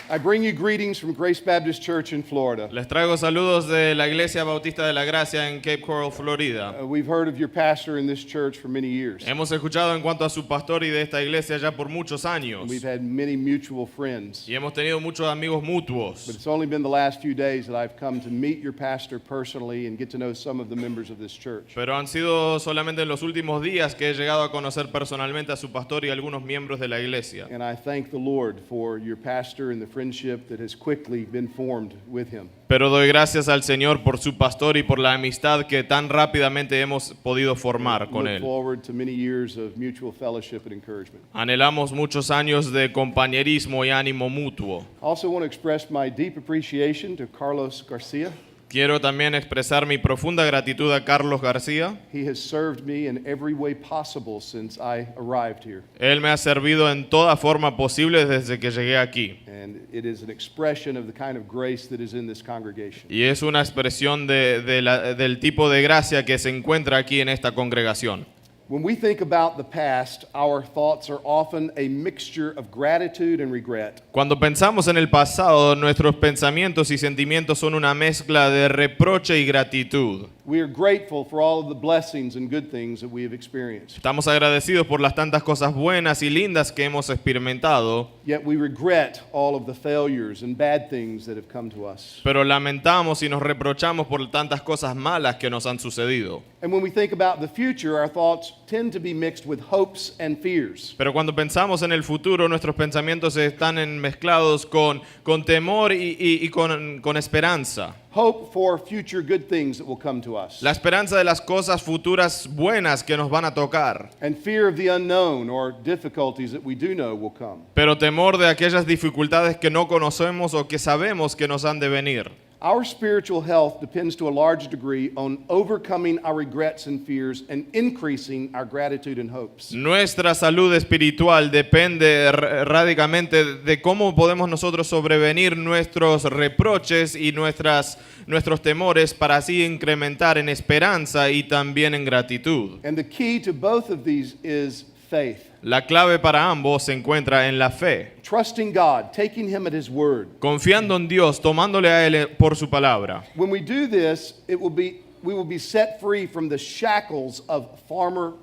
I bring you greetings from Grace Baptist Church in Florida. Les traigo saludos de la Iglesia Bautista de la Gracia en Cape Coral, Florida. We've heard of your pastor in this church for many years. Hemos escuchado en cuanto a su pastor y de esta iglesia ya por muchos años. We've had many mutual friends. Y hemos tenido muchos amigos But mutuos. it's only been the last few days that I've come to meet your pastor personally and get to know some of the members of this church. Pero han sido solamente en los últimos días que he llegado a conocer personalmente a su pastor y a algunos miembros de la iglesia. And I thank the Lord for your pastor and the friendship that has quickly been formed with him. Pero doy gracias al Señor por su pastor y por la amistad que tan rápidamente hemos podido formar con Look él. forward to many years of mutual fellowship and encouragement. Anhelamos muchos años de compañerismo y ánimo mutuo. I also want to express my deep appreciation to Carlos Garcia. Quiero también expresar mi profunda gratitud a Carlos García. He has served me in every way possible since I arrived here. Él me ha servido en toda forma posible desde que llegué aquí. And it is an expression of the kind of grace that is in this congregation. Y es una expresión del tipo de gracia que se encuentra aquí en esta congregación. When we think about the past, our thoughts are often a mixture of gratitude and regret. Cuando pensamos en el pasado, nuestros pensamientos y sentimientos son una mezcla de reproche y gratitud. We are grateful for all of the blessings and good things that we have experienced. Estamos agradecidos por las tantas cosas buenas y lindas que hemos experimentado, Yet we regret all of the failures and bad things that have come to us. pero lamentamos y nos reprochamos por tantas cosas malas que nos han sucedido. And when we think about the future, our thoughts tend to be mixed with hopes and fears. Pero cuando pensamos en el futuro, nuestros pensamientos están mezclados con temor y con esperanza. Hope for future good things that will come to us. La esperanza de las cosas futuras buenas que nos van a tocar. And fear of the unknown or difficulties that we do know will come. Pero temor de aquellas dificultades que no conocemos o que sabemos que nos han de venir. Our spiritual health depends to a large degree on overcoming our regrets and fears and increasing our gratitude and hopes. Nuestra salud espiritual depende radicalmente de cómo podemos nosotros sobrevenir nuestros reproches y nuestros temores para así incrementar en esperanza y también en gratitud. And the key to both of these is faith. La clave para ambos se encuentra en la fe, Trusting God, taking Him at His word. confiando en Dios, tomándole a Él por su palabra. When we do this, we will be set free from the shackles of former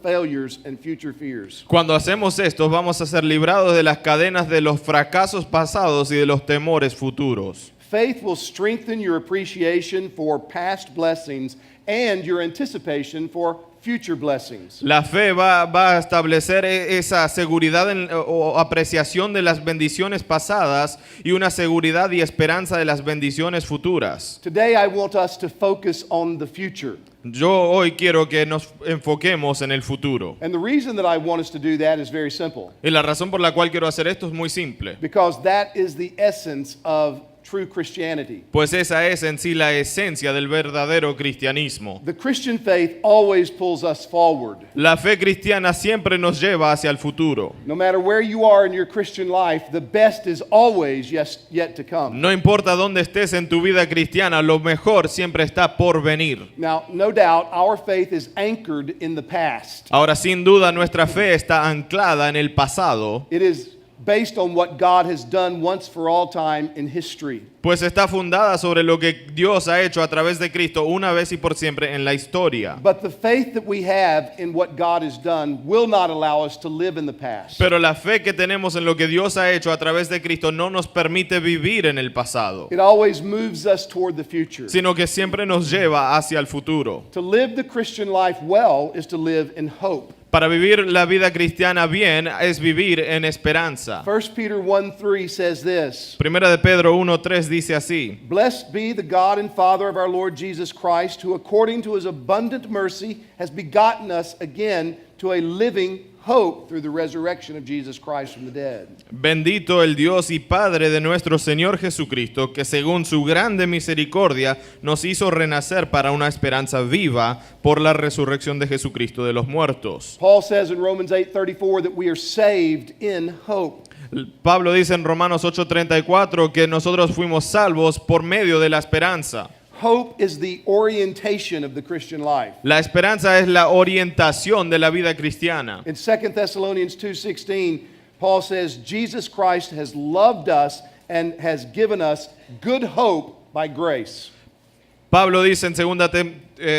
failures and future fears. Cuando hacemos esto, vamos a ser librados de las cadenas de los fracasos pasados y de los temores futuros. Faith will strengthen your appreciation for past blessings and your anticipation for future blessings. La fe va a establecer esa seguridad o apreciación de las bendiciones pasadas y una seguridad y esperanza de las bendiciones futuras. Today I want us to focus on the future. Yo hoy quiero que nos enfoquemos en el futuro. And the reason that I want us to do that is very simple. Y la razón por la cual quiero hacer esto es muy simple. Because that is the essence of true Christianity. Pues esa es en sí la esencia del verdadero cristianismo. The Christian faith always pulls us forward. La fe cristiana siempre nos lleva hacia el futuro. No matter where you are in your Christian life, the best is always yet to come. No importa dónde estés en tu vida cristiana, lo mejor siempre está por venir. Now, no doubt, our faith is anchored in the past. Ahora, sin duda, nuestra fe está anclada en el pasado, It is based on what God has done once for all time in history. pues está fundada sobre lo que Dios ha hecho a través de Cristo una vez y por siempre en la historia. But the faith that we have in what God has done will not allow us to live in the past. Pero la fe que tenemos en lo que Dios ha hecho a través de Cristo no nos permite vivir en el pasado, It always moves us toward the future. sino que siempre nos lleva hacia el futuro. To live the Christian life well is to live in hope. Para vivir la vida cristiana bien es vivir en esperanza. 1 Peter 1:3 says this. Primera de Pedro 1:3 dice así: Blessed be the God and Father of our Lord Jesus Christ, who according to His abundant mercy has begotten us again to a living hope through the resurrection of Jesus Christ from the dead. Bendito el Dios y Padre de nuestro Señor Jesucristo, que según su grande misericordia nos hizo renacer para una esperanza viva por la resurrección de Jesucristo de los muertos. Paul says in Romans 8:34 that we are saved in hope. Pablo dice en Romanos 8:34 que nosotros fuimos salvos por medio de la esperanza. Hope is the orientation of the Christian life. La esperanza es la orientación de la vida cristiana. In 2 Thessalonians 2:16, Paul says, Jesus Christ has loved us and has given us good hope by grace. Pablo dice en 2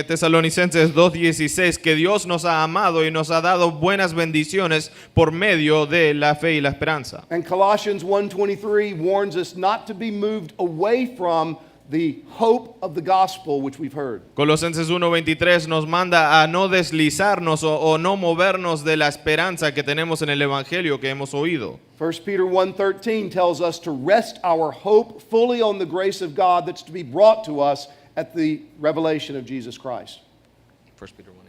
Tesalonicenses 2:16 que Dios nos ha amado y nos ha dado buenas bendiciones por medio de la fe y la esperanza. And Colossians 1:23 warns us not to be moved away from the hope of the gospel which we've heard. Colosenses 1:23 nos manda a no deslizarnos o no movernos de la esperanza que tenemos en el evangelio que hemos oído. 1 Peter 1:13 tells us to rest our hope fully on the grace of God that's to be brought to us at the revelation of Jesus Christ.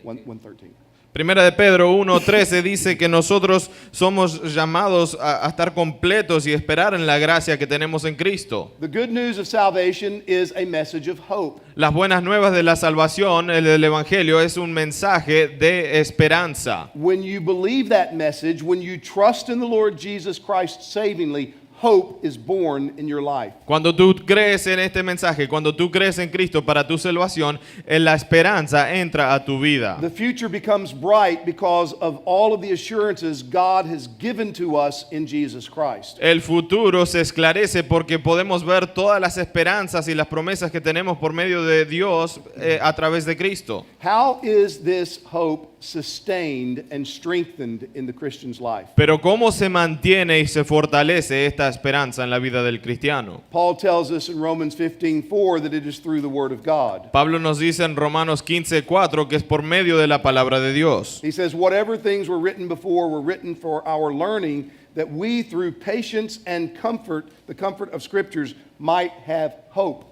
1:13. Primera de Pedro 1:13 dice que nosotros somos llamados a estar completos y esperar en la gracia que tenemos en Cristo. The good news of salvation is a message of hope. Las buenas nuevas de la salvación, el del evangelio, es un mensaje de esperanza. When you believe that message, when you trust in the Lord Jesus Christ savingly, hope is born in your life. Cuando tú crees en este mensaje, cuando tú crees en Cristo para tu salvación, la esperanza entra a tu vida. The future becomes bright because of all of the assurances God has given to us in Jesus Christ. El futuro se esclarece porque podemos ver todas las esperanzas y las promesas que tenemos por medio de Dios a través de Cristo. How is this hope sustained and strengthened in the Christian's life? Pero ¿cómo se mantiene y se fortalece esta esperanza en la vida del cristiano? Paul tells us in Romans 15:4 that it is through the word of God. Pablo nos dice en Romanos 15:4 que es por medio de la palabra de Dios. He says, whatever things were written before were written for our learning, that we through patience and comfort, the comfort of scriptures, might have hope.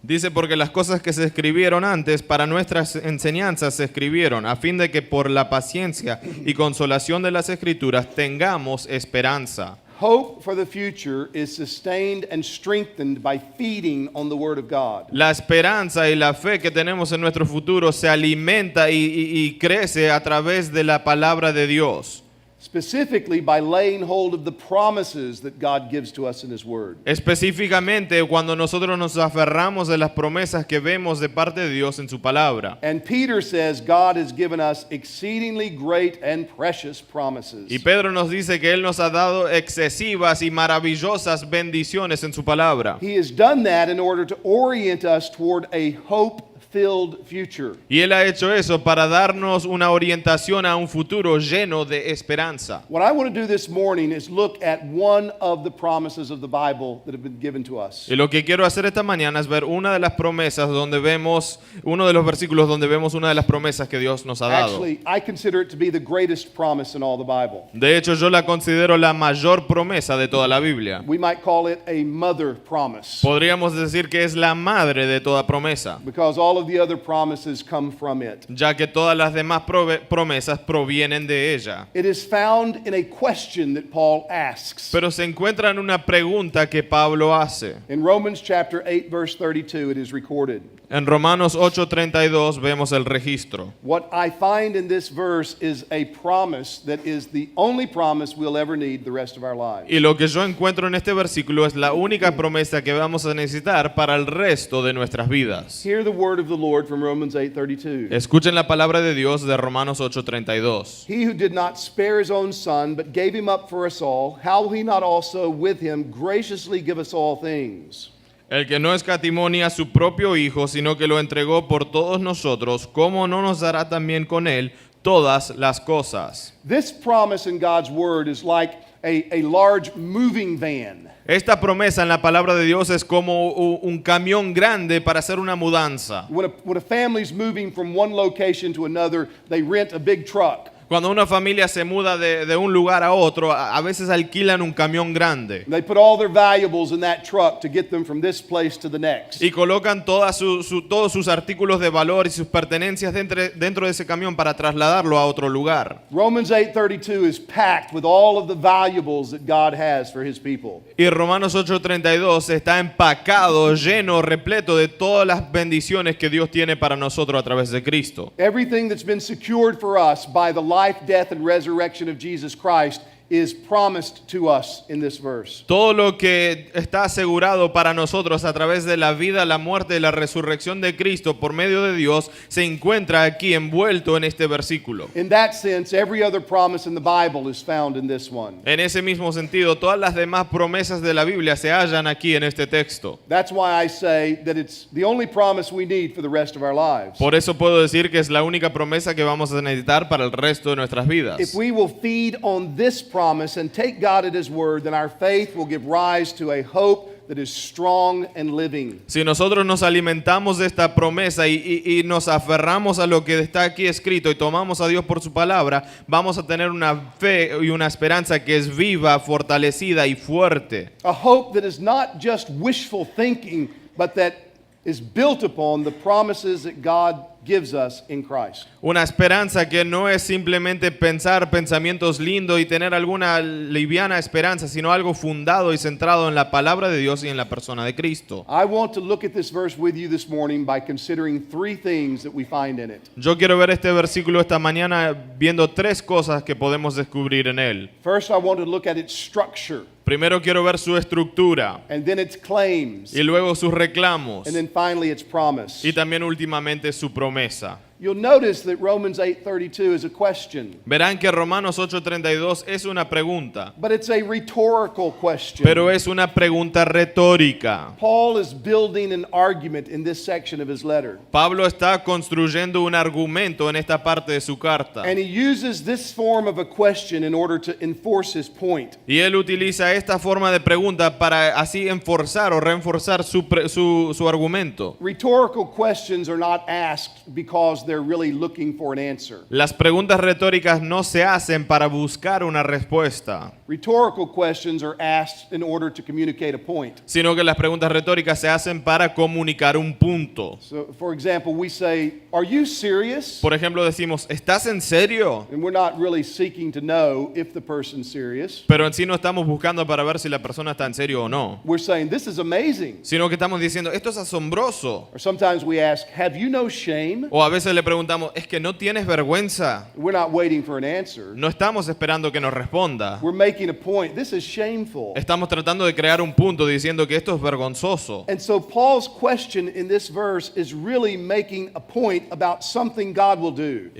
Dice, porque las cosas que se escribieron antes para nuestras enseñanzas se escribieron, a fin de que por la paciencia y consolación de las escrituras tengamos esperanza. Hope for the future is sustained and strengthened by feeding on the Word of God. La esperanza y la fe que tenemos en nuestro futuro se alimenta y crece a través de la palabra de Dios. Specifically by laying hold of the promises that God gives to us in His Word. Específicamente cuando nosotros nos aferramos de las promesas que vemos de parte de Dios en su palabra. And Peter says God has given us exceedingly great and precious promises. Y Pedro nos dice que Él nos ha dado excesivas y maravillosas bendiciones en su palabra. He has done that in order to orient us toward a hope-filled future. Y Él ha hecho eso para darnos una orientación a un futuro lleno de esperanza. What I want to do this morning is look at one of the promises of the Bible that have been given to us. Y lo que quiero hacer esta mañana es ver una de las promesas donde vemos, uno de los versículos donde vemos una de las promesas que Dios nos ha dado. Actually, I consider it to be the greatest promise in all the Bible. De hecho, yo la considero la mayor promesa de toda la Biblia. We might call it a mother promise, Podríamos decir que es la madre de toda promesa, because all of the other promises come from it. ya que todas las demás promesas provienen de ella. It is found in a question that Paul asks. Pero se encuentra en una pregunta que Pablo hace. In Romans chapter 8 verse 32 it is recorded. En Romanos 8:32 vemos el registro. What I find in this verse is a promise that is the only promise we'll ever need the rest of our lives. Y lo que yo encuentro en este versículo es la única promesa que vamos a necesitar para el resto de nuestras vidas. Hear the word of the Lord from Romans 8:32. Escuchen la palabra de Dios de Romanos 8:32. He who did not spare his own son, but gave him up for us all, how will he not also with him graciously give us all things? El que no escatimó ni a su propio Hijo, sino que lo entregó por todos nosotros, ¿cómo no nos dará también con él todas las cosas? This promise in God's word is like a large moving van. Esta promesa en la palabra de Dios es como un camión grande para hacer una mudanza. When a family's moving from one location to another, they rent a big truck. Cuando una familia se muda de un lugar a otro, a veces alquilan un camión grande. They put all their valuables in that truck to get them from this place to the next. Y colocan todos sus artículos de valor y sus pertenencias dentro de ese camión para trasladarlo a otro lugar. Romans 8:32 is packed with all of the valuables that God has for His people. Y Romanos 8:32 está empacado, lleno, repleto de todas las bendiciones que Dios tiene para nosotros a través de Cristo. Everything that's been secured for us by the life, death, and resurrection of Jesus Christ is promised to us in this verse. Todo lo que está asegurado para nosotros a través de la vida, la muerte y la resurrección de Cristo por medio de Dios se encuentra aquí envuelto en este versículo. In that sense, every other promise in the Bible is found in this one. En ese mismo sentido, todas las demás promesas de la Biblia se hallan aquí en este texto. That's why I say that it's the only promise we need for the rest of our lives. Por eso puedo decir que es la única promesa que vamos a necesitar para el resto de nuestras vidas. If we will feed on this promise and take God at His word, then our faith will give rise to a hope that is strong and living. Si nosotros nos alimentamos de esta promesa y nos aferramos a lo que está aquí escrito y tomamos a Dios por su palabra, vamos a tener una fe y una esperanza que es viva, fortalecida y fuerte. A hope that is not just wishful thinking, but that is built upon the promises that God gives us in Christ. Una esperanza que no es simplemente pensar pensamientos lindos y tener alguna liviana esperanza, sino algo fundado y centrado en la palabra de Dios y en la persona de Cristo. I want to look at this verse with you this morning by considering three things that we find in it. Yo quiero ver este versículo esta mañana viendo tres cosas que podemos descubrir en él. First, I want to look at its structure, Primero quiero ver su estructura and then its claims, y luego sus reclamos and then finally its promise. y también últimamente su promesa. You'll notice that Romans 8:32 is a question, Verán que Romanos 8:32 es una pregunta, but it's a rhetorical question. pero es una pregunta retórica. Paul is building an argument in this section of his letter, Pablo está construyendo un argumento en esta parte de su carta and he uses this form of a question in order to enforce his point. y él utiliza esta forma de pregunta para así enforzar o reforzar su argumento. Rhetorical questions are not asked because they're really looking for an answer. Las preguntas retóricas no se hacen para buscar una respuesta, Rhetorical questions are asked in order to communicate a point. sino que las preguntas retóricas se hacen para comunicar un punto. So, for example, we say, "Are you serious?" Por ejemplo, decimos, ¿estás en serio? And we're not really seeking to know if the person's serious. Pero en sí no estamos buscando para ver si la persona está en serio o no, We're saying, "This is amazing." sino que estamos diciendo, esto es asombroso. Or sometimes we ask, "Have you no shame?" O a veces le preguntamos, ¿es que no tienes vergüenza? We're not waiting for an answer. No estamos esperando que nos responda. We're making a point. This is shameful. Estamos tratando de crear un punto diciendo que esto es vergonzoso. And so Paul's question in this verse is really making a point about something God will do.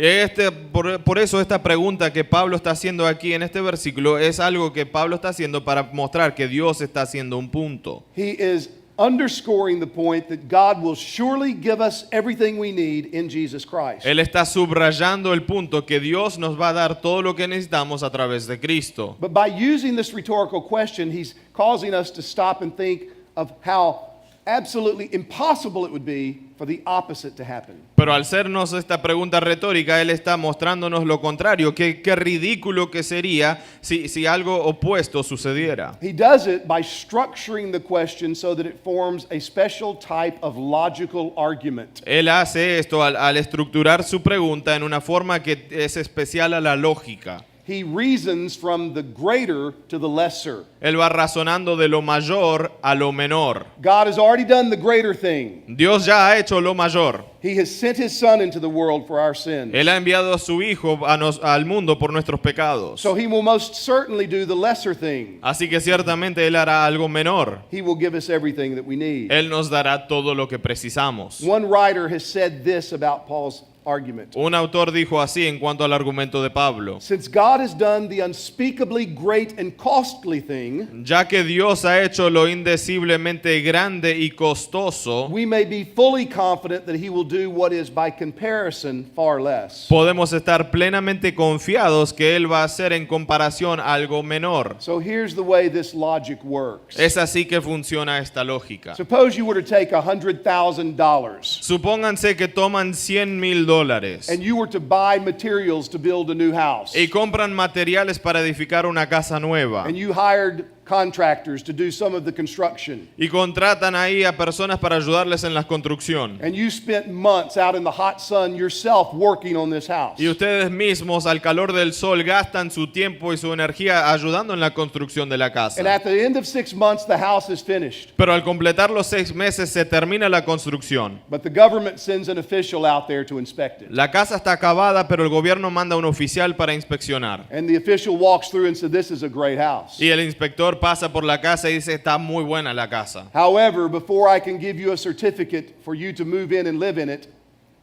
Por eso esta pregunta que Pablo está haciendo aquí en este versículo es algo que Pablo está haciendo para mostrar que Dios está haciendo un punto. He is underscoring the point that God will surely give us everything we need in Jesus Christ. Él está subrayando el punto que Dios nos va a dar todo lo que necesitamos a través de Cristo. But by using this rhetorical question, he's causing us to stop and think of how absolutely impossible it would be for the opposite to happen. Pero al hacernos esta pregunta retórica, Él está mostrándonos lo contrario. Qué ridículo que sería si algo opuesto sucediera. He does it by structuring the question so that it forms a special type of logical argument. Él hace esto al estructurar su pregunta en una forma que es especial a la lógica. He reasons from the greater to the lesser. Él va razonando de lo mayor a lo menor. God has already done the greater thing. Dios ya ha hecho lo mayor. He has sent His Son into the world for our sins. Él ha enviado a su Hijo al mundo por nuestros pecados. So He will most certainly do the lesser thing. Así que ciertamente Él hará algo menor. He will give us everything that we need. Él nos dará todo lo que precisamos. One writer has said this about Paul's argument. Un autor dijo así en cuanto al argumento de Pablo. Since God has done the unspeakably great and costly thing, Ya que Dios ha hecho lo indeciblemente grande y costoso, we may be fully confident that He will do what is by comparison far less. podemos estar plenamente confiados que Él va a hacer en comparación algo menor. So here's the way this logic works. Es así que funciona esta lógica. Suppose you were to take $100,000 Supónganse que toman $100,000 and you were to buy materials to build a new house. y compran materiales para edificar una casa nueva And you hired contractors to do some of the construction. Y contratan ahí a personas para ayudarles en la construcción. And you spent months out in the hot sun yourself working on this house. Y ustedes mismos al calor del sol gastan su tiempo y su energía ayudando en la construcción de la And casa. at the end of 6 months, the house is finished. Pero al completar los 6 meses se termina la construcción. But the government sends an official out there to inspect it. La casa está acabada, pero el gobierno manda a un oficial para inspeccionar. And the official walks through and says, "This is a great house." Y el inspector pasa por la casa y dice, está muy buena la casa. However, before I can give you a certificate for you to move in and live in it,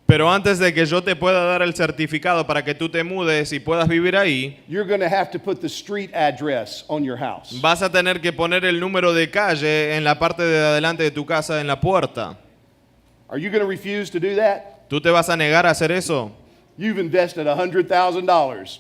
Pero antes de que yo te pueda dar el certificado para que tú te mudes y puedas vivir ahí, you're going to have to put the street address on your house. vas a tener que poner el número de calle en la parte de adelante de tu casa, en la puerta. Are you going to refuse to do that? ¿Tú te vas a negar a hacer eso? You've invested $100,000.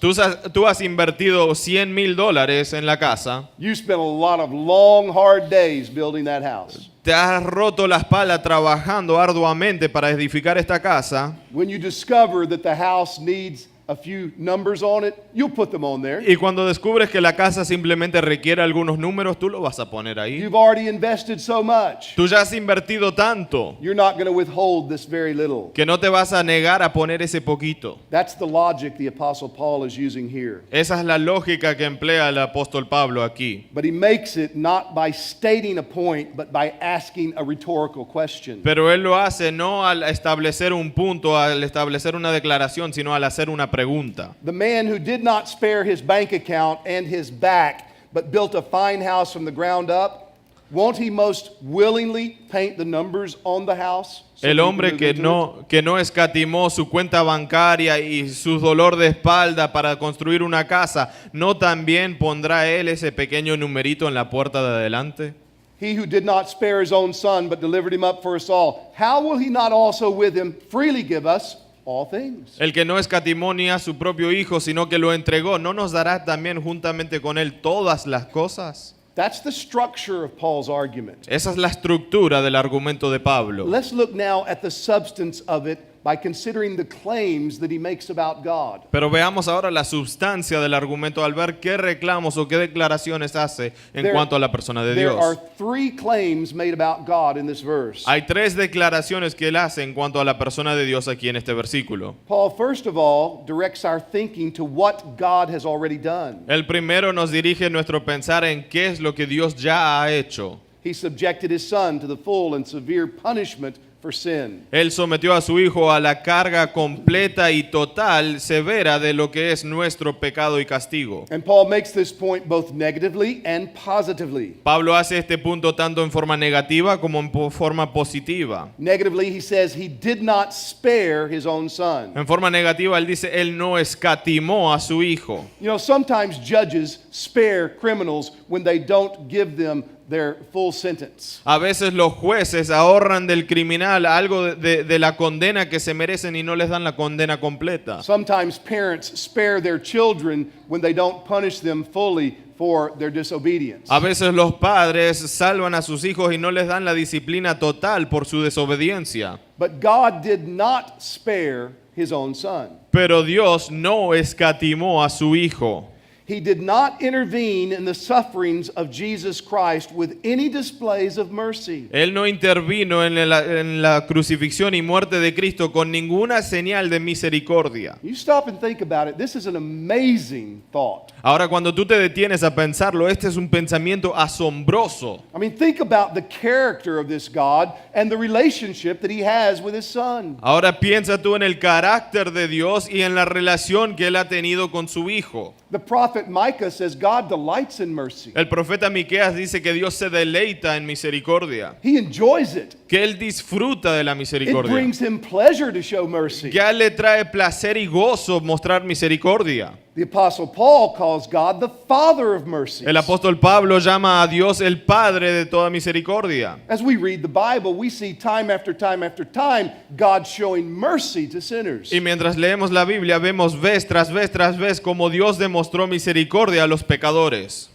Tú has invertido $100,000 en la casa. You spent a lot of long, hard days building that house. Te has roto la espalda trabajando arduamente para edificar esta casa. When you discover that the house needs a few numbers on it, you'll put them on there. Y cuando descubres que la casa simplemente requiere algunos números, tú lo vas a poner ahí. You've already invested so much. Tú ya has invertido tanto You're not going to withhold this very little. que no te vas a negar a poner ese poquito. That's the logic the Apostle Paul is using here. Esa es la lógica que emplea el apóstol Pablo aquí. But he makes it not by stating a point, but by asking a rhetorical question. Pero él lo hace no al establecer un punto, al establecer una declaración, sino al hacer una pregunta. The man who did not spare his bank account and his back, but built a fine house from the ground up, won't he most willingly paint the numbers on the house? So El that he hombre can que move into it? que no escatimó su cuenta bancaria y su dolor de espalda para construir una casa, ¿no también pondrá él ese pequeño numerito en la puerta de adelante? He who did not spare his own son, but delivered him up for us all, how will he not also with him freely give us all things? El que no escatimó ni a su propio hijo, sino que lo entregó, ¿no nos dará también juntamente con él todas las cosas? That's the structure of Paul's argument. Esa es la estructura del argumento de Pablo. Let's look now at the substance of it by considering the claims that he makes about God. Pero veamos ahora la substancia del argumento al ver qué reclamos o qué declaraciones hace en There- cuanto a la persona de There are Dios. 3 claims made about God in this verse. Hay 3 declaraciones que él hace en cuanto a la persona de Dios aquí en este versículo. Paul, first of all, directs our thinking to what God has already done. El primero nos dirige nuestro pensar en qué es lo que Dios ya ha hecho. He subjected his son to the full and severe punishment for sin. Él sometió a su hijo a la carga completa y total, severa de lo que es nuestro pecado y castigo. And Paul makes this point both negatively and positively. Pablo hace este punto tanto en forma negativa como en forma positiva. Negatively, he says he did not spare his own son. En forma negativa, él dice, él no escatimó a su hijo. You know, sometimes judges spare criminals when they don't give them their full sentence. A veces los jueces ahorran del criminal algo de la condena que se merecen y no les dan la condena completa. Sometimes parents spare their children when they don't punish them fully for their disobedience. A veces los padres salvan a sus hijos y no les dan la disciplina total por su desobediencia. But God did not spare his own son. Pero Dios no escatimó a su hijo. He did not intervene in the sufferings of Jesus Christ with any displays of mercy. Él no intervino en la crucifixión y muerte de Cristo con ninguna señal de misericordia. You stop and think about it. This is an amazing thought. Ahora, cuando tú te detienes a pensarlo, este es un pensamiento asombroso. I mean, think about the character of this God and the relationship that he has with his son. Ahora piensa tú en el carácter de Dios y en la relación que él ha tenido con su hijo. The prophet Micah says God delights in mercy. El profeta Miqueas dice que Dios se deleita en misericordia, He enjoys it. que él disfruta de la It misericordia, brings him pleasure to show mercy. que a él le trae placer y gozo mostrar misericordia. The apostle Paul calls God the Father of mercy. El apóstol Pablo llama a Dios el Padre de toda misericordia. As we read the Bible, we see time after time after time God showing mercy to sinners. Y mientras leemos la Biblia vemos vez tras vez tras vez como Dios demostró misericordia a los pecadores.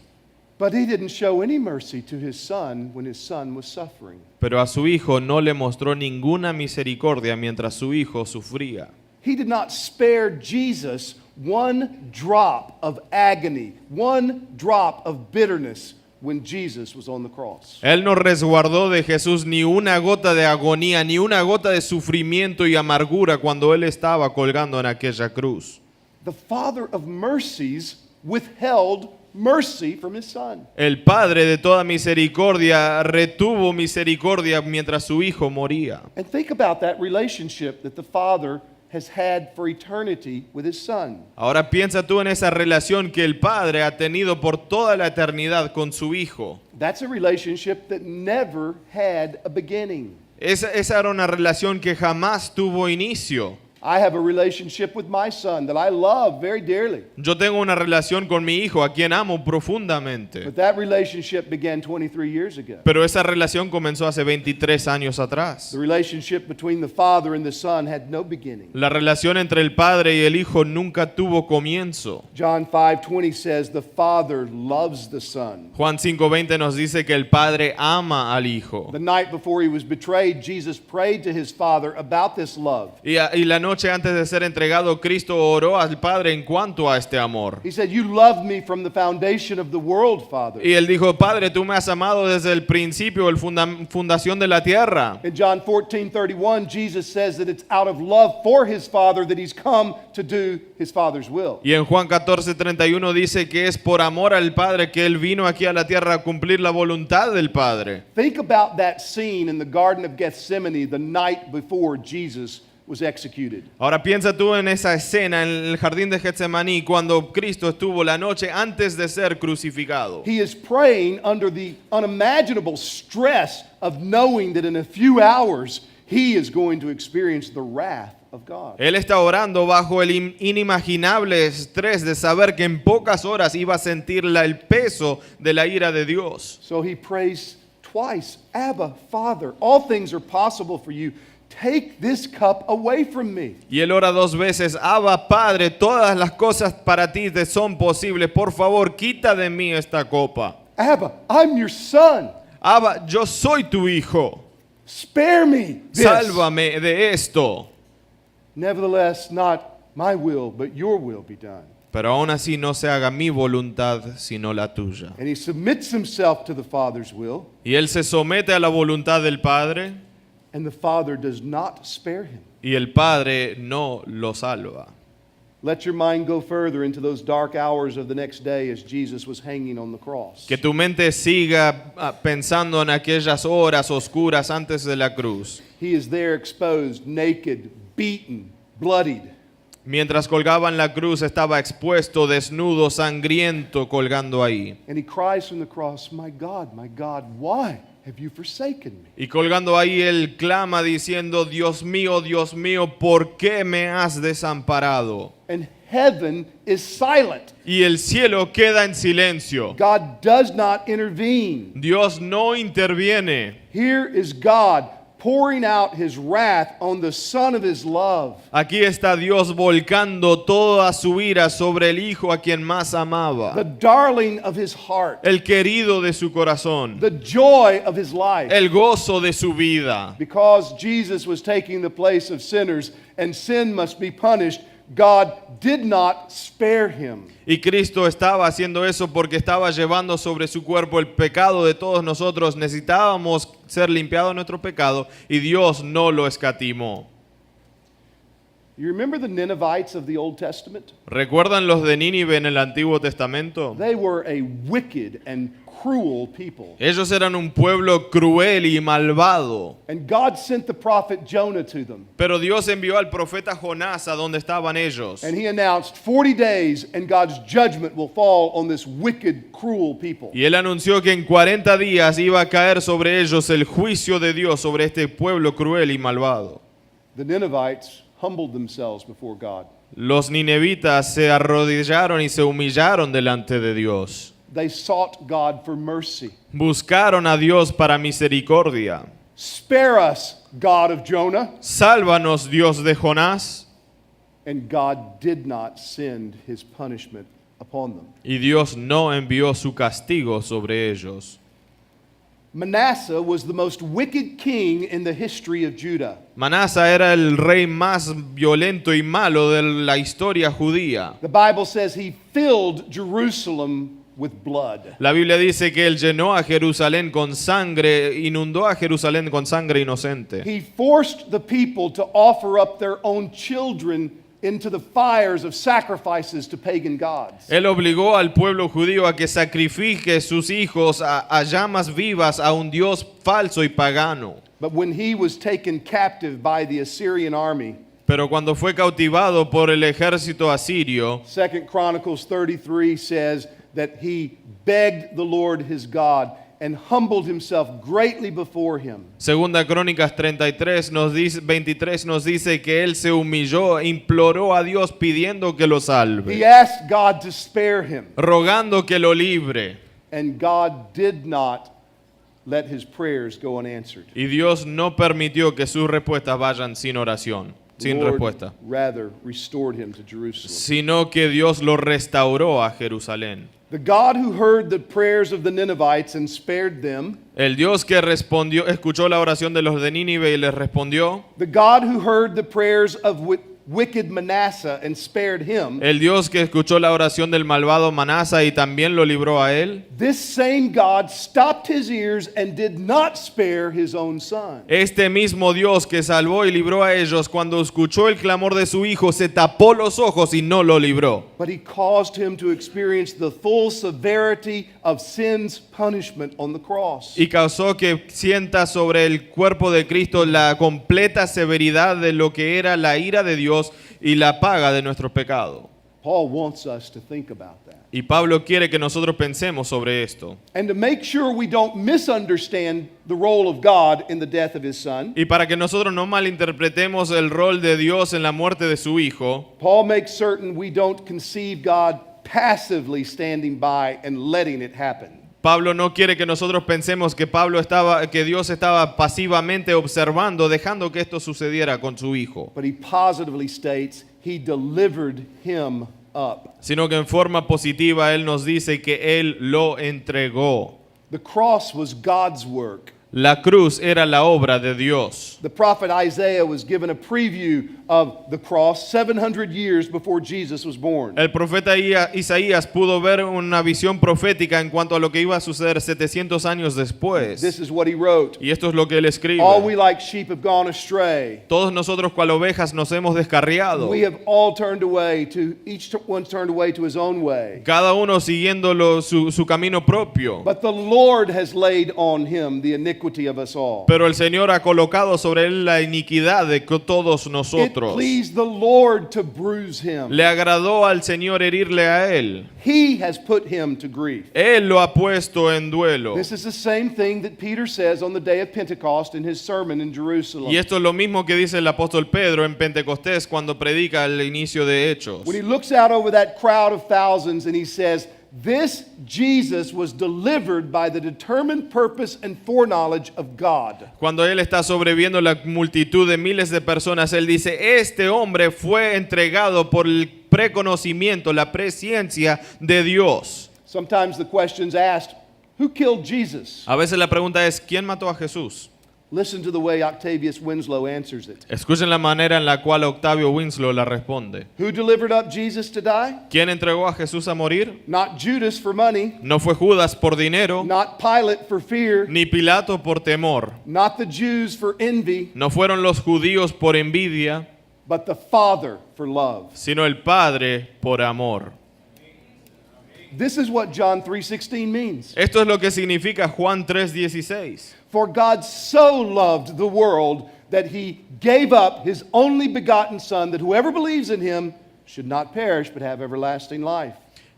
But he didn't show any mercy to his son when his son was suffering. Pero a su hijo no le mostró ninguna misericordia mientras su hijo sufría. He did not spare Jesus one drop of agony, one drop of bitterness when Jesus was on the cross. Él no resguardó de Jesús ni una gota de agonía, ni una gota de sufrimiento y amargura cuando Él estaba colgando en aquella cruz. The Father of mercies withheld mercy from his Son. El Padre de toda misericordia retuvo misericordia mientras su Hijo moría. And think about that relationship that the Father has had for eternity with his Son. Ahora piensa tú en esa relación que el Padre ha tenido por toda la eternidad con su Hijo. That's a relationship that never had a beginning. Esa era una relación que jamás tuvo inicio. I have a relationship with my son that I love very dearly. Yo tengo una relación con mi hijo, a quien amo profundamente. But that relationship began 23 years ago. Pero esa relación comenzó hace 23 años atrás. The relationship between the Father and the Son had no beginning. La relación entre el Padre y el Hijo nunca tuvo comienzo. John 5:20 says the Father loves the Son. Juan 5:20 nos dice que el Padre ama al Hijo. The night before he was betrayed, Jesus prayed to his Father about this love. Y la noche antes de ser entregado, Cristo oró al Padre en cuanto a este amor. He said, "You loved me from the foundation of the world, Father." Y él dijo, Padre, tú me has amado desde el principio, el fundación de la tierra. In John 14:31, Jesus says that it's out of love for his Father that he's come to do his Father's will. Y en Juan 14:31 dice que es por amor al Padre que él vino aquí a la tierra a cumplir la voluntad del Padre. Think about that scene in the Garden of Gethsemane the night before Jesus was executed. Ahora piensa tú en esa escena en el jardín de Getsemaní cuando Cristo estuvo la noche antes de ser crucificado. He is praying under the unimaginable stress of knowing that in a few hours he is going to experience the wrath of God. Él está orando bajo el inimaginable estrés de saber que en pocas horas iba a sentir el peso de la ira de Dios. So he prays twice, Abba, Father, all things are possible for you. Take this cup away from me. Y él ora dos veces, Abba, Padre, todas las cosas para ti te son posibles. Por favor, quita de mí esta copa. Abba, I'm your son. Abba, yo soy tu hijo. Spare me this. Sálvame de esto. Nevertheless, not my will, but your will be done. Pero aún así no se haga mi voluntad, sino la tuya. And he submits himself to the Father's will, Y él se somete a la voluntad del Padre, and the Father does not spare him. y el Padre no lo salva. Let your mind go further into those dark hours of the next day as Jesus was hanging on the cross. Que tu mente siga pensando en aquellas horas oscuras antes de la cruz. He is there exposed, naked, beaten, bloodied. Mientras colgaba en la cruz estaba expuesto, desnudo, sangriento, colgando ahí. And he cries from the cross, my God, why have you forsaken me?" Y colgando ahí él clama diciendo, Dios mío, ¿por qué me has desamparado? And heaven is silent. Y el cielo queda en silencio. God does not intervene. Dios no interviene. Here is God pouring out his wrath on the Son of his love. Aquí está Dios volcando toda su ira sobre el Hijo a quien más amaba, The darling of his heart, el querido de su corazón, the joy of his life. el gozo de su vida. Because Jesus was taking the place of sinners and sin must be punished, God did not spare him. Y Cristo estaba haciendo eso porque estaba llevando sobre su cuerpo el pecado de todos nosotros. Necesitábamos ser limpiados de nuestro pecado y Dios no lo escatimó. You remember the Ninevites of the Old Testament? ¿Recuerdan los de Nínive en el Antiguo Testamento? They were a wicked and cruel people. Ellos eran un pueblo cruel y malvado. And God sent the prophet Jonah to them. Pero Dios envió al profeta Jonás a donde estaban ellos. And he announced 40 days and God's judgment will fall on this wicked, cruel people. Y él anunció que en 40 días iba a caer sobre ellos el juicio de Dios sobre este pueblo cruel y malvado. The Ninevites humbled themselves before God. Los ninevitas se arrodillaron y se humillaron delante de Dios. They sought God for mercy. Buscaron a Dios para misericordia. Spare us, God of Jonah. Sálvanos, Dios de Jonás. And God did not send his punishment upon them. Y Dios no envió su castigo sobre ellos. Manasseh was the most wicked king in the history of Judah. Manasa era el rey más violento y malo de la historia judía. The Bible says he filled Jerusalem with blood. La Biblia dice que él llenó a Jerusalén con sangre, inundó a Jerusalén con sangre inocente. He forced the people to offer up their own children into the fires of sacrifices to pagan gods. Él obligó al pueblo judío a que sacrifique sus hijos a llamas vivas a un Dios falso y pagano. But when he was taken captive by the Assyrian army, Pero cuando fue cautivado por el ejército asirio, 2 Chronicles 33 says that he begged the Lord his God and humbled himself greatly before him. Segunda Crónicas 23 nos dice que él se humilló, imploró a Dios pidiendo que lo He salve, asked God to spare him, rogando que lo libre. and God did not let his prayers go unanswered. Y Dios no permitió que sus respuestas vayan sin oración, The sin Lord respuesta, rather restored him to Jerusalem. sino que Dios lo restauró a Jerusalén. The God who heard the prayers of the Ninevites and spared them, El Dios que respondió, escuchó la oración de los de Nínive y les respondió. the God who heard the prayers of wicked Manasseh and spared him, El Dios que escuchó la oración del malvado Manasa y también lo libró a él. this same God stopped his ears and did not spare his own son. Este mismo Dios que salvó y libró a ellos, cuando escuchó el clamor de su hijo, se tapó los ojos y no lo libró. But he caused him to experience the full severity of sin's punishment on the cross. Y causó que sienta sobre el cuerpo de Cristo la completa severidad de lo que era la ira de Dios y la paga de nuestro pecado. Paul wants us to think about that. Y Pablo quiere que nosotros pensemos sobre esto. And to make sure we don't misunderstand the role of God in the death of his son, Y para que nosotros no malinterpretemos el rol de Dios en la muerte de su hijo, Paul makes certain we don't conceive God passively standing by and letting it happen. Pablo no quiere que nosotros pensemos que Dios estaba pasivamente observando, dejando que esto sucediera con su hijo, But he positively states he delivered him up. sino que en forma positiva él nos dice que él lo entregó. The cross was God's work. La cruz era la obra de Dios. The prophet Isaiah was given a preview of the cross 700 years before Jesus was born. El profeta Isaías pudo ver una visión profética en cuanto a lo que iba a suceder 700 años después. This is what he wrote. Y esto es lo que él escribe. All we like sheep have gone astray. Todos nosotros cual ovejas nos hemos descarriado, We have all turned away to, each one turned away to his own way. cada uno siguiendo su camino propio. But the Lord has laid on him the iniquity of us all. Pero el Señor ha colocado sobre él la iniquidad de todos It nosotros. pleased the Lord to bruise him. Le agradó al Señor herirle a él. He has put him to grief. Él lo ha puesto en duelo. This is the same thing that Peter says on the day of Pentecost in his sermon in Jerusalem. Y esto es lo mismo que dice el apóstol Pedro en Pentecostés cuando predica el inicio de Hechos. When he looks out over that crowd of thousands and he says, this Jesus was delivered by the determined purpose and foreknowledge of God. Cuando él está sobreviviendo la multitud de miles de personas, él dice, este hombre fue entregado por el preconocimiento, la presciencia de Dios. Sometimes the question's asked, who killed Jesus? A veces la pregunta es, ¿quién mató a Jesús? Listen to the way Octavius Winslow answers it. Escuchen la manera en la cual Octavio Winslow la responde. Who delivered up Jesus to die? ¿Quién entregó a Jesús a morir? Not Judas for money, No fue Judas por dinero, not Pilate for fear, ni Pilato por temor. not the Jews for envy, No fueron los judíos por envidia, but the Father for love. sino el Padre por amor. This is what John 3:16 means. Esto es lo que significa Juan 3:16. For God so loved the world that he gave up his only begotten Son, that whoever believes in him should not perish but have everlasting life.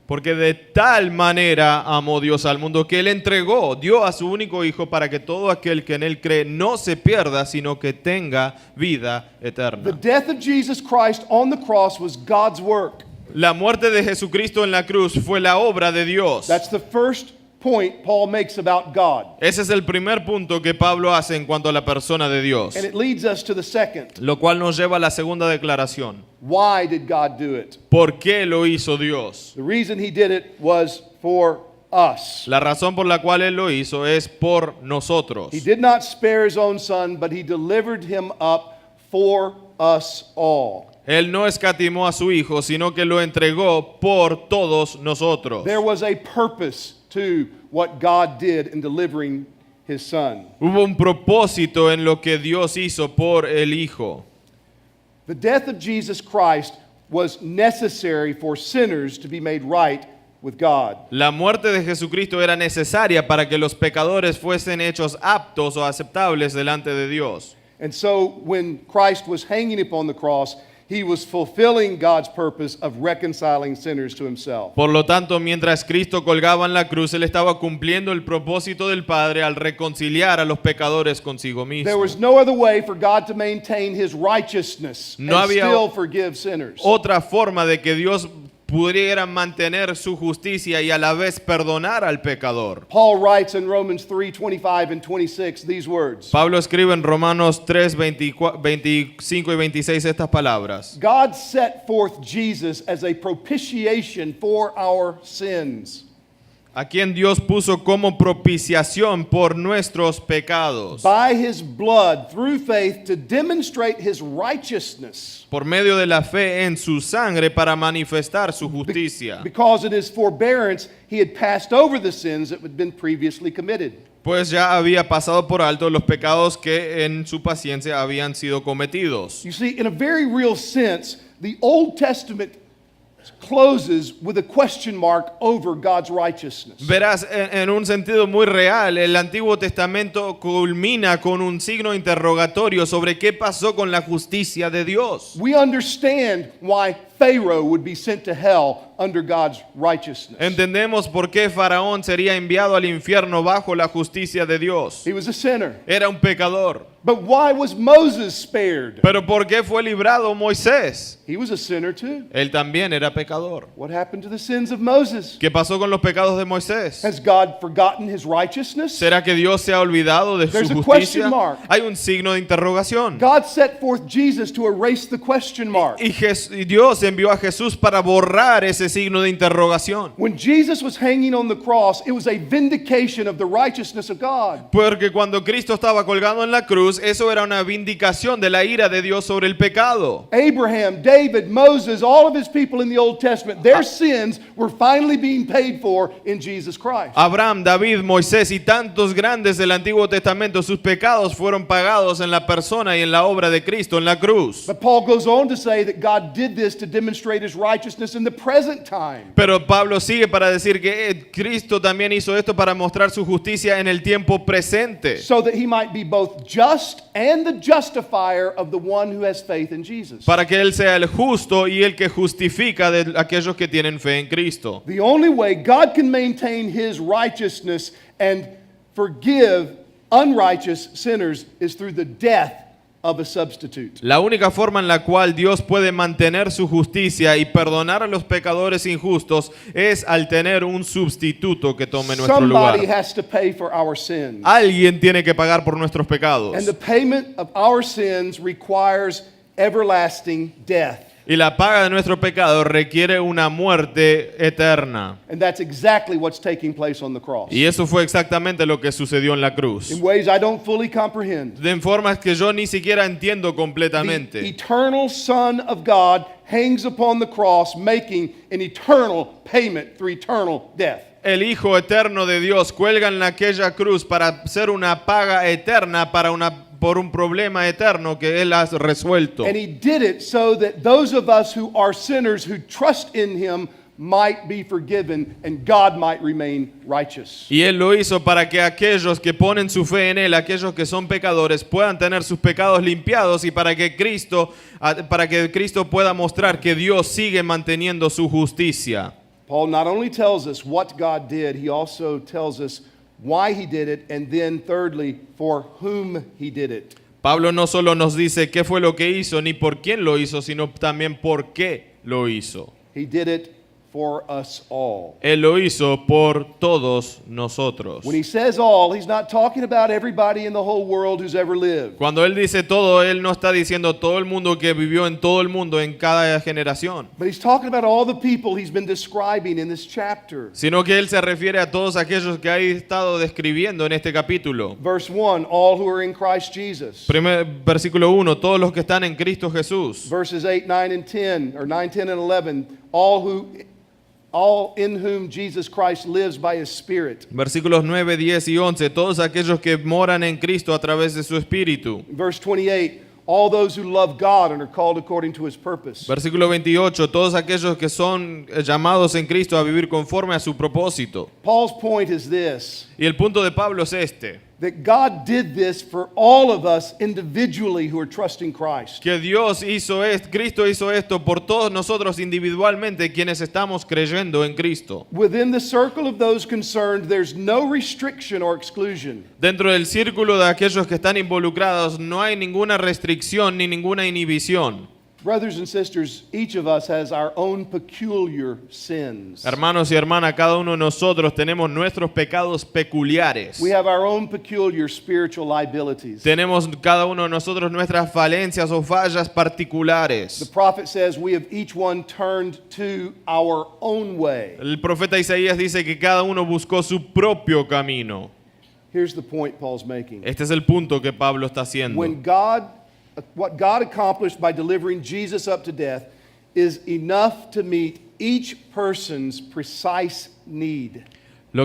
Porque de tal manera amó Dios al mundo que Él entregó, dio a su único Hijo para que todo aquel que en Él cree no se pierda, sino que tenga vida The eterna. death of Jesus Christ on the cross was God's work. La muerte de Jesucristo en la cruz fue la obra de Dios. That's the first point Paul makes about God. Ese es el primer punto que Pablo hace en cuanto a la persona de Dios. And it leads us to the second. Lo cual nos lleva a la segunda declaración. Why did God do it? ¿Por qué lo hizo Dios? The reason he did it was for us. La razón por la cual Él lo hizo es por nosotros. He did not spare his own son, but he delivered him up for us all. Él no escatimó a su Hijo, sino que lo entregó por todos nosotros. There was a purpose to what God did in delivering His Son. Hubo un propósito en lo que Dios hizo por el Hijo. The death of Jesus Christ was necessary for sinners to be made right with God. La muerte de Jesucristo era necesaria para que los pecadores fuesen hechos aptos o aceptables delante de Dios. And so when Christ was hanging upon the cross, He was fulfilling God's purpose of reconciling sinners to Himself. Por lo tanto, mientras Cristo colgaba en la cruz, Él estaba cumpliendo el propósito del Padre al reconciliar a los pecadores consigo There mismo. was no other way for God to maintain His righteousness No and había still forgive sinners. Otra forma de que Dios pudiera mantener su justicia y a la vez perdonar al pecador. Paul writes in Romans 3:25 and 26 these words. Pablo escribe en Romanos 3, 25 y 26 estas palabras. God set forth Jesus as a propitiation for our sins. A quien Dios puso como propiciación por nuestros pecados, By His blood through faith to demonstrate His righteousness. por medio de la fe en su sangre para manifestar su justicia. Because in His forbearance He had passed over the sins that had been previously committed. Pues ya había pasado por alto los pecados que en su paciencia habían sido cometidos. You see, in a very real sense, the Old Testament closes with a question mark over God's righteousness. Verás, en un sentido muy real, el Antiguo Testamento culmina con un signo interrogatorio sobre qué pasó con la justicia de Dios. We understand why Pharaoh would be sent to hell under God's righteousness. Entendemos por qué Faraón sería enviado al infierno bajo la justicia de Dios. He was a sinner. Era un pecador. But why was Moses spared? Pero ¿por qué fue librado Moisés? He was a sinner too. Él también era pecador. What happened to the sins of Moses? ¿Qué pasó con los pecados de Moisés? Has God forgotten His righteousness? ¿Será que Dios se ha olvidado de There's su a justicia? question mark. Hay un signo de interrogación. God set forth Jesus to erase the question mark. Y Dios envió a Jesús para borrar ese signo de interrogación. When Jesus was hanging on the cross, it was a vindication of the righteousness of God. Porque cuando Cristo estaba colgado en la cruz, eso era una vindicación de la ira de Dios sobre el pecado. Abraham, David, Moses, all of His people in the Old Testament, their sins were finally being paid for in Jesus Christ. Abraham, David, Moisés y tantos grandes del Antiguo Testamento, sus pecados fueron pagados en la persona y en la obra de Cristo en la cruz. But Paul goes on to say that God did this to demonstrate His righteousness in the present time. Pero Pablo sigue para decir que Cristo también hizo esto para mostrar su justicia en el tiempo presente, So that He might be both just and the justifier of the one who has faith in Jesus. para que Él sea el justo y el que justifica de aquellos que tienen fe en Cristo. The only way God can maintain His righteousness and forgive unrighteous sinners is through the death of a substitute. La única forma en la cual Dios puede mantener su justicia y perdonar a los pecadores injustos es al tener un sustituto que tome nuestro Somebody lugar. has to pay for our sins. Alguien tiene que pagar por nuestros pecados. And the payment of our sins requires everlasting death. Y la paga de nuestro pecado requiere una muerte eterna. And that's exactly what's taking place on the cross. Y eso fue exactamente lo que sucedió en la cruz. In ways I don't fully comprehend. De formas que yo ni siquiera entiendo The completamente. eternal Son of God hangs upon the cross, making an eternal payment through eternal death. El Hijo eterno de Dios cuelga en aquella cruz para hacer una paga eterna por un problema eterno que Él ha resuelto. And He did it so that those of us who are sinners who trust in Him might be forgiven and God might remain righteous. Y Él lo hizo para que aquellos que ponen su fe en Él, aquellos que son pecadores, puedan tener sus pecados limpiados y para que Cristo pueda mostrar que Dios sigue manteniendo su justicia. Paul not only tells us what God did, he also tells us why He did it, and then thirdly, for whom He did it. Pablo no solo nos dice qué fue lo que hizo ni por quién lo hizo, sino también por qué lo hizo. He did it for us all. Él lo hizo por todos nosotros. When he says all, he's not talking about everybody in the whole world who's ever lived. Cuando Él dice todo, Él no está diciendo todo el mundo que vivió en todo el mundo en cada generación, But he's talking about all the people he's been describing in this chapter. sino que Él se refiere a todos aquellos que ha estado describiendo en este capítulo. Verse 1, all who are in Christ Jesus. Versículo 1, todos los que están en Cristo Jesús. Verses 8, 9, and 10, or 9, 10, and 11, all in whom Jesus Christ lives by his Spirit. Versículos 9, 10 y 11, todos aquellos que moran en Cristo a través de su Espíritu. Verse 28, all those who love God and are called according to his purpose. Versículo 28, todos aquellos que son llamados en Cristo a vivir conforme a su propósito. Paul's point is this, Y el punto de Pablo es este, that God did this for all of us individually who are trusting Christ. que Cristo hizo esto por todos nosotros individualmente quienes estamos creyendo en Cristo. Within the circle of those concerned, there's no restriction or exclusion. Dentro del círculo de aquellos que están involucrados no hay ninguna restricción ni ninguna inhibición. Brothers and sisters, each of us has our own peculiar sins. Hermanos y hermanas, cada uno de nosotros tenemos nuestros pecados peculiares. We have our own peculiar spiritual liabilities. Tenemos cada uno de nosotros nuestras falencias o fallas The particulares. prophet says we have each one turned to our own way. El profeta Isaías dice que cada uno buscó su propio camino. Here's the point Paul's making. Este es el punto que Pablo está haciendo. What God accomplished by delivering Jesus up to death is enough to meet each person's precise need. Lo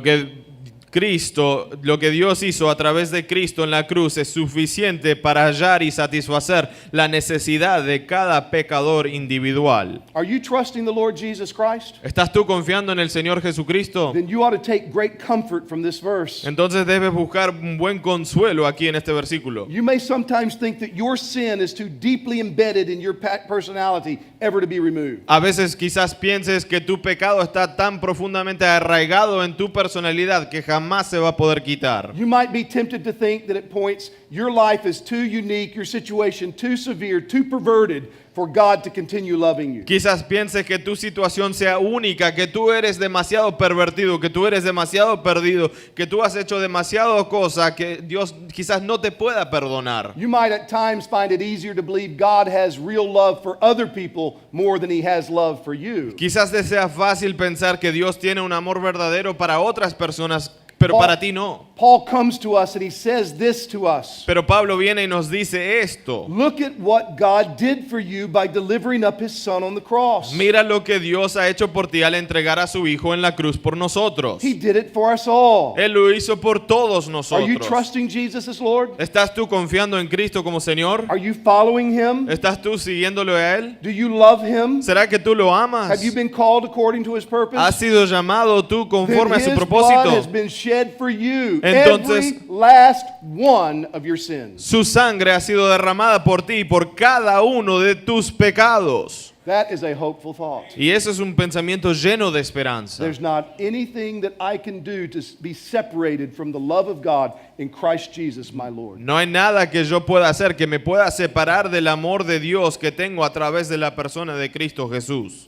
que Dios hizo a través de Cristo en la cruz es suficiente para hallar y satisfacer la necesidad de cada pecador individual. Are you trusting the Lord Jesus Christ? ¿Estás tú confiando en el Señor Jesucristo? Then you ought to take great comfort from this verse. Entonces debes buscar un buen consuelo aquí en este versículo. You may sometimes think that your sin is too deeply embedded in your personality ever to be removed. A veces quizás pienses que tu pecado está tan profundamente arraigado en tu personalidad que jamás se va a poder quitar. You might be tempted to think that at points your life is too unique, your situation too severe, too perverted for God to continue loving you. Quizás pienses que tu situación sea única, que tú eres demasiado pervertido, que tú eres demasiado perdido, que tú has hecho demasiado cosa que Dios quizás no te pueda perdonar. You might at times find it easier to believe God has real love for other people more than he has love for you. Quizás te sea fácil pensar que Dios tiene un amor verdadero para otras personas, pero para ti no. Paul comes to us and he says this to us. Pero Pablo viene y nos dice esto. Look at what God did for you by delivering up his son on the cross. Mira lo que Dios ha hecho por ti al entregar a su hijo en la cruz por nosotros. He did it for us all. Él lo hizo por todos Are you nosotros. trusting Jesus as Lord? ¿Estás tú confiando en Cristo como Señor? Are you following him? ¿Estás tú siguiéndolo a Él? Do you love him? ¿Será que tú lo amas? Have you been called according to his purpose? ¿Has sido llamado tú conforme a Then su his blood propósito? has been shed for you. Entonces- Every last one of your sins. Su sangre ha sido derramada por ti y por cada uno de tus pecados. That is a hopeful thought. Y eso es un pensamiento lleno de esperanza. There's not anything that I can do to be separated from the love of God in Christ Jesus, my Lord. No hay nada que yo pueda hacer que me pueda separar del amor de Dios que tengo a través de la persona de Cristo Jesús.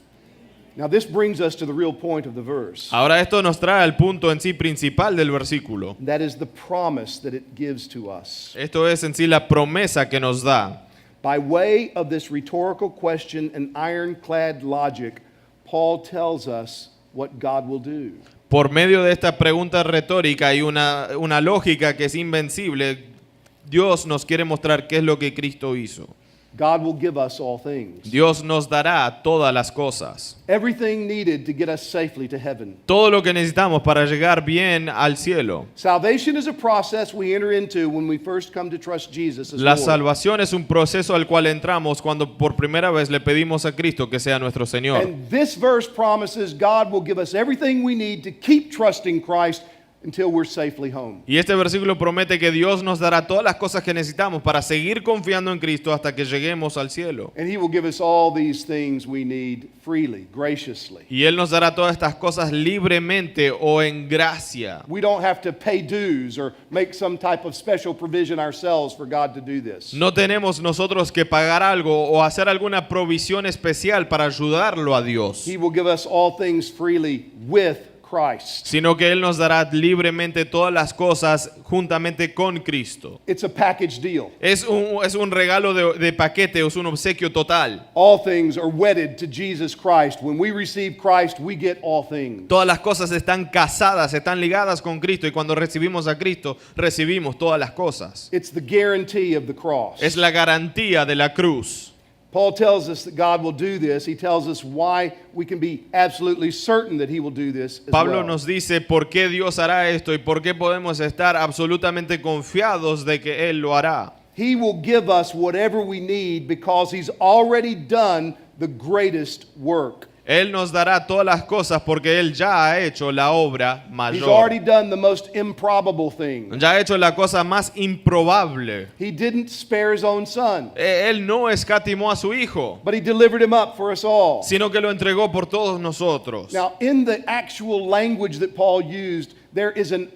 Now this brings us to the real point of the verse. Ahora esto nos trae al punto en sí principal del versículo. That is the promise that it gives to us. Esto es en sí la promesa que nos da. By way of this rhetorical question and ironclad logic, Paul tells us what God will do. Por medio de esta pregunta retórica y una lógica que es invencible, Dios nos quiere mostrar qué es lo que Cristo hizo. God will give us all things. Dios nos dará todas las cosas. Everything needed to get us safely to heaven. Todo lo que necesitamos para llegar bien al cielo. Salvation is a process we enter into when we first come to trust Jesus as La Lord. salvación es un proceso al cual entramos cuando por primera vez le pedimos a Cristo que sea nuestro Señor. And this verse promises God will give us everything we need to keep trusting Christ until we're safely home. Y este versículo promete que Dios nos dará todas las cosas que necesitamos para seguir confiando en Cristo hasta que lleguemos al cielo. And he will give us all these things we need freely, graciously. Y Él nos dará todas estas cosas libremente o en gracia. We don't have to pay dues or make some type of special provision ourselves for God to do this. No tenemos nosotros que pagar algo o hacer alguna provisión especial para ayudarlo a Dios, He will give us all things freely with Christ. sino que Él nos dará libremente todas las cosas juntamente con Cristo. It's a package deal. Es un regalo de paquete, es un obsequio total. All things are wedded to Jesus Christ. When we receive Christ, we get all things. Todas las cosas están casadas, están ligadas con Cristo, y cuando recibimos a Cristo, recibimos todas las cosas. It's the guarantee of the cross. Es la garantía de la cruz. Paul tells us that God will do this. He tells us why we can be absolutely certain that he will do this as Pablo well. nos dice por qué Dios hará esto y por qué podemos estar absolutamente confiados de que Él lo hará. He will give us whatever we need because he's already done the greatest work. Él nos dará todas las cosas porque Él ya ha hecho la obra He's already mayor. done the most improbable thing. Ya ha hecho la cosa más improbable. He didn't spare his own son, Él no escatimó a su hijo, but he delivered him up for us all. sino que lo entregó por todos nosotros. Now, in the actual language that Paul used, there is a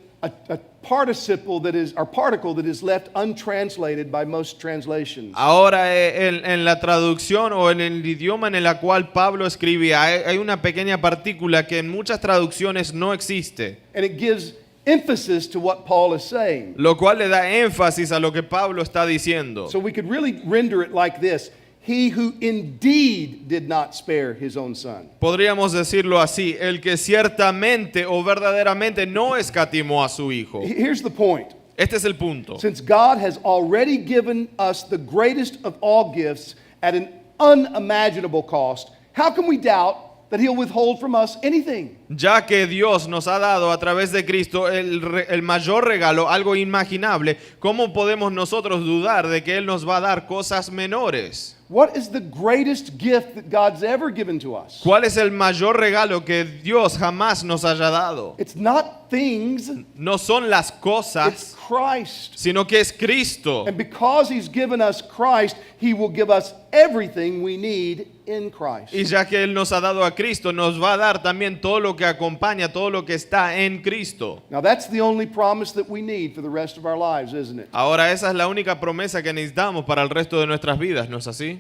participle that is, or particle that is left untranslated by most translations. Ahora en la traducción o en el idioma en el cual Pablo escribía hay una pequeña partícula que en muchas traducciones no existe, And it gives emphasis to what Paul is saying. lo cual le da énfasis a lo que Pablo está diciendo. So we could really render it like this: He who indeed did not spare his own son. Podríamos decirlo así: el que ciertamente o verdaderamente no escatimó a su hijo. Here's the point. Este es el punto. Since God has already given us the greatest of all gifts at an unimaginable cost, how can we doubt that he'll withhold from us anything? Ya que Dios nos ha dado a través de Cristo el mayor regalo, algo inimaginable, ¿cómo podemos nosotros dudar de que Él nos va a dar cosas menores? What is the greatest gift that God's ever given to us? ¿Cuál es el mayor regalo que Dios jamás nos haya dado? It's not things, No son las it's cosas, Christ. sino que es Cristo. And because he's given us Christ, he will give us everything we need in Christ. Y ya que Él nos ha dado a Cristo, nos va a dar también todo lo que acompaña, todo lo que está en Cristo. Now that's the only promise that we need for the rest of our lives, isn't it? Ahora esa es la única promesa que necesitamos para el resto de nuestras vidas, ¿no es así?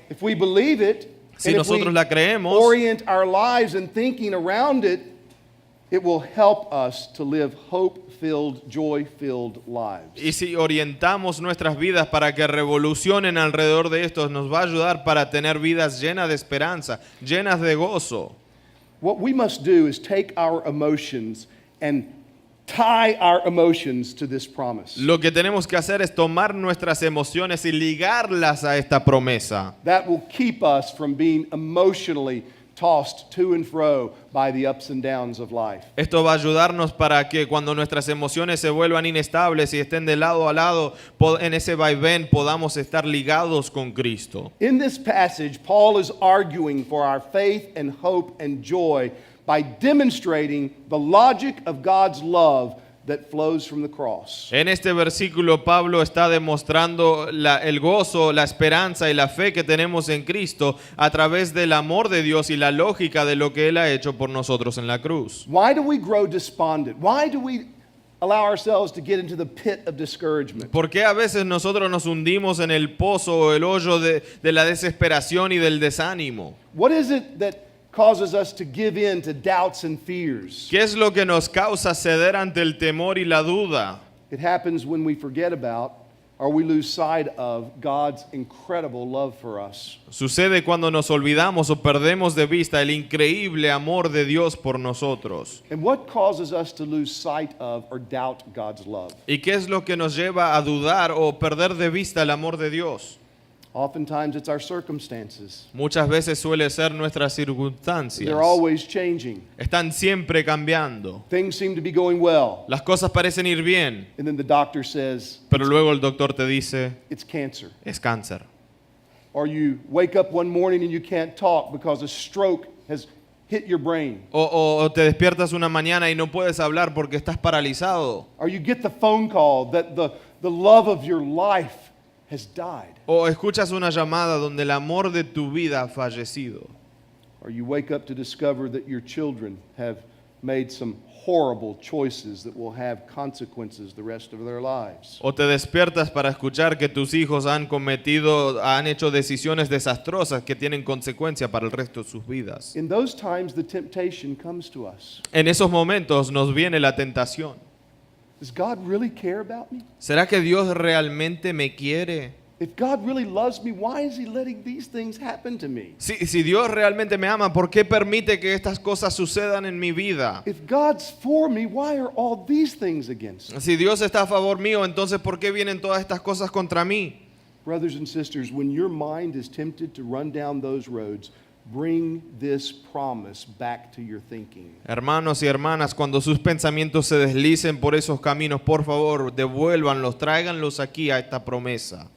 If we believe it, Si and if we nosotros la creemos, orient our lives and thinking around it, it will help us to live hope-filled, joy-filled lives. y si orientamos nuestras vidas para que revolucionen alrededor de esto, nos va a ayudar para tener vidas llenas de esperanza, llenas de gozo. What we must do is take our emotions and tie our emotions to this promise. Lo que tenemos que hacer es tomar nuestras emociones y ligarlas a esta promesa. That will keep us from being emotionally tossed to and fro by the ups and downs of life. Esto va a ayudarnos para que cuando nuestras emociones se vuelvan inestables y estén de lado a lado, en ese vaivén podamos estar ligados con Cristo. In this passage, Paul is arguing for our faith and hope and joy by demonstrating the logic of God's love that flows from the cross. En este versículo Pablo está demostrando el gozo, la esperanza y la fe que tenemos en Cristo a través del amor de Dios y la lógica de lo que Él ha hecho por nosotros en la cruz. Why do we grow despondent? Why do we allow ourselves to get into the pit of discouragement? ¿Por qué a veces nosotros nos hundimos en el pozo o el hoyo de la desesperación y del desánimo? What is it that causes us to give in to doubts and fears? ¿Qué es lo que nos causa ceder ante el temor y la duda? It happens when we forget about or we lose sight of God's incredible love for us. Sucede cuando nos olvidamos o perdemos de vista el increíble amor de Dios por nosotros. And what causes us to lose sight of or doubt God's love? ¿Y qué es lo que nos lleva a dudar o perder de vista el amor de Dios? Oftentimes it's our circumstances. Muchas veces suele ser nuestras circunstancias. They're always changing. Están siempre cambiando. Things seem to be going well. Las cosas parecen ir bien, And then the doctor says, pero luego el doctor te dice, it's cancer. es cáncer. Or you wake up one morning and you can't talk because a stroke has hit your brain. O te despiertas una mañana y no puedes hablar porque estás paralizado. Or you get the phone call that the love of your life has died. O escuchas una llamada donde el amor de tu vida ha fallecido. Or you wake up to discover that your children have made some horrible choices that will have consequences the rest of their lives. O te despiertas para escuchar que tus hijos han hecho decisiones desastrosas que tienen consecuencia para el resto de sus vidas. In those times, the temptation comes to us. En esos momentos nos viene la tentación. Does God really care about me? ¿Será que Dios realmente me quiere? If God really loves me, why is He letting these things happen to me? Si Dios realmente me ama, ¿por qué permite que estas cosas sucedan en mi vida? If God's for me, why are all these things against me? Si Dios está a favor mío, entonces ¿por qué vienen todas estas cosas contra mí? Brothers and sisters, when your mind is tempted to run down those roads, bring this promise back to your thinking. Hermanos y hermanas, cuando sus pensamientos se deslicen por esos caminos, por favor, devuélvanlos, tráiganlos aquí a esta promesa.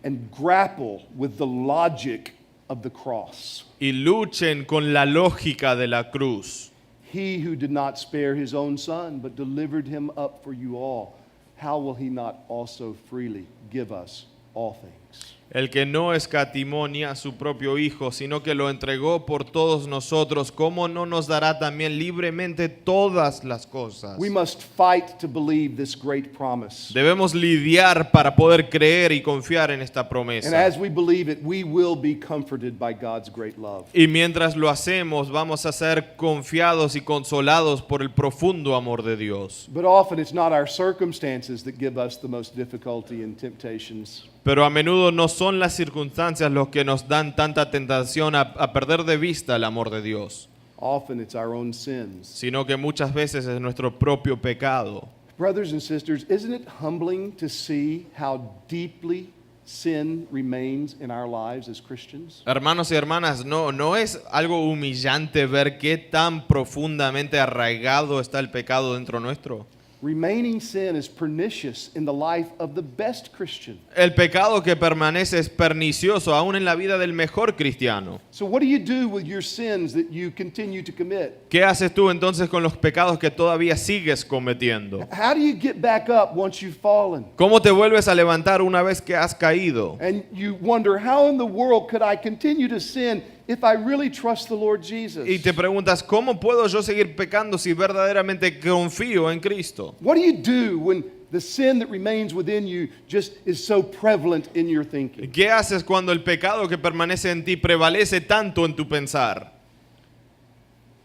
And grapple with the logic of the cross. Y luchen con la lógica de la cruz. He who did not spare his own son, but delivered him up for you all, how will he not also freely give us all things? El que no escatimó ni a su propio Hijo, sino que lo entregó por todos nosotros, ¿cómo no nos dará también libremente todas las cosas? We must fight to believe this great promise. Debemos lidiar para poder creer y confiar en esta And promesa. as we believe it, we will be comforted by God's great love. Y mientras lo hacemos, vamos a ser confiados y consolados por el profundo amor de Dios. But often it's not our circumstances that give us the most difficulty and temptations. Pero a menudo no son las circunstancias los que nos dan tanta tentación a perder de vista el amor de Dios, Often it's our own sins. sino que muchas veces es nuestro propio pecado. Brothers and sisters, isn't it humbling to see how deeply sin remains in our lives as Christians? Hermanos y hermanas, no es algo humillante ver qué tan profundamente arraigado está el pecado dentro nuestro. Remaining sin is pernicious in the life of the best Christian. El pecado que permanece es pernicioso aún en la vida del mejor cristiano. So what do you do with your sins that you continue to commit? ¿Qué haces tú entonces con los pecados que todavía sigues cometiendo? How do you get back up once you've fallen? ¿Cómo te vuelves a levantar una vez que has caído? And you wonder, how in the world could I continue to sin if I really trust the Lord Jesus? Y te preguntas, ¿cómo puedo yo seguir pecando si verdaderamente confío en Cristo? What do you do when the sin that remains within you just is so prevalent in your thinking? ¿Qué haces cuando el pecado que permanece en ti prevalece tanto en tu pensar?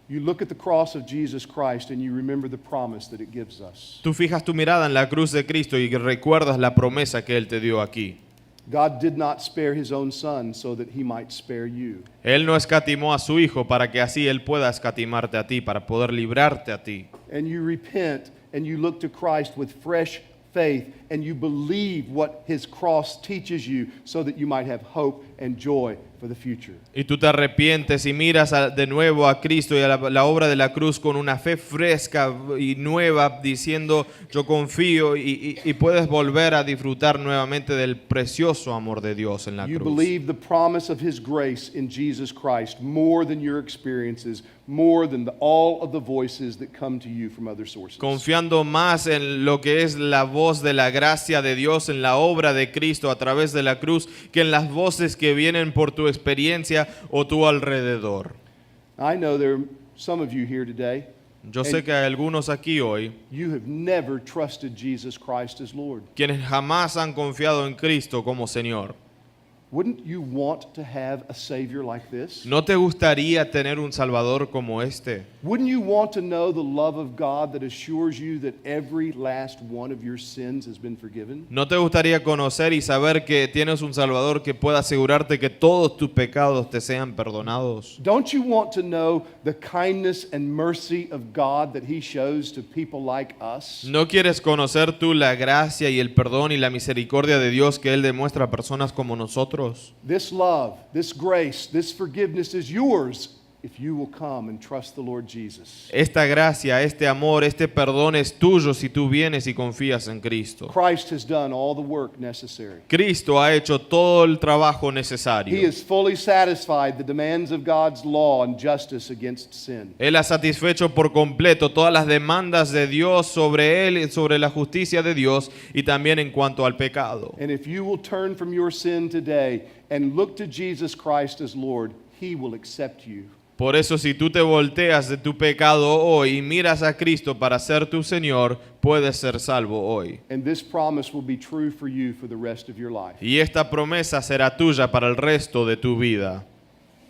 You look at the cross of Jesus Christ and you remember the promise that it gives us. Tú fijas tu mirada en la cruz de Cristo y recuerdas la promesa que Él te dio aquí. God did not spare his own son so that he might spare you. Él no escatimó a su Hijo para que así Él pueda escatimarte a ti, para poder librarte a ti. And you repent and you look to Christ with fresh faith and you believe what his cross teaches you so that you might have hope and joy for the future. Y tú te arrepientes y miras de nuevo a Cristo y a la obra de la cruz con una fe fresca y nueva, diciendo, yo confío, y puedes volver a disfrutar nuevamente del precioso amor de Dios en la You cruz. believe the promise of his grace in Jesus Christ more than your experiences, more than all of the voices that come to you from other sources. Confiando más en lo que es la voz de la gracia de Dios en la obra de Cristo a través de la cruz, que en las voces que vienen por tu experiencia o tu alrededor. I know there are some of you here today, Yo sé que hay algunos aquí hoy you have never trusted Jesus Christ as Lord. quienes jamás han confiado en Cristo como Señor. Wouldn't you want to have a Savior like this? ¿No te gustaría tener un Salvador como este? Wouldn't you want to know the love of God that assures you that every last one of your sins has been forgiven? ¿No te gustaría conocer y saber que tienes un Salvador que pueda asegurarte que todos tus pecados te sean perdonados? Don't you want to know the kindness and mercy of God that He shows to people like us? ¿No quieres conocer tú la gracia y el perdón y la misericordia de Dios que Él demuestra a personas como nosotros? This love, this grace, this forgiveness is yours if you will come and trust the Lord Jesus. Esta gracia, este amor, este perdón es tuyo si tú vienes y confías en Cristo. Christ has done all the work necessary. Cristo ha hecho todo el trabajo He necesario. has fully satisfied the demands of God's law and justice against sin. Él ha satisfecho por completo todas las demandas de Dios sobre él, sobre la justicia de Dios y también en cuanto al pecado. And if you will turn from your sin today and look to Jesus Christ as Lord, He will accept you. Por eso si tú te volteas de tu pecado hoy y miras a Cristo para ser tu Señor, puedes ser salvo hoy. And this promise will be true for you for the rest of your life. Y esta promesa será tuya para el resto de tu vida.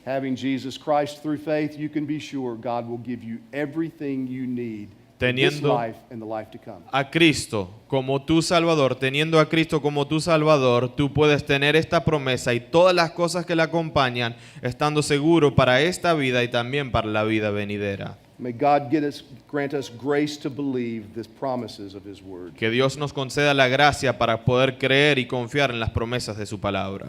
Having Jesus Christ through faith, you can be sure God will give you everything you need in this Teniendo life and the life to come. a Cristo como tu Salvador, teniendo a Cristo como tu Salvador, tú puedes tener esta promesa y todas las cosas que la acompañan, estando seguro para esta vida y también para la vida venidera. May God grant us grace to believe the promises of His Word. Que Dios nos conceda la gracia para poder creer y confiar en las promesas de su palabra.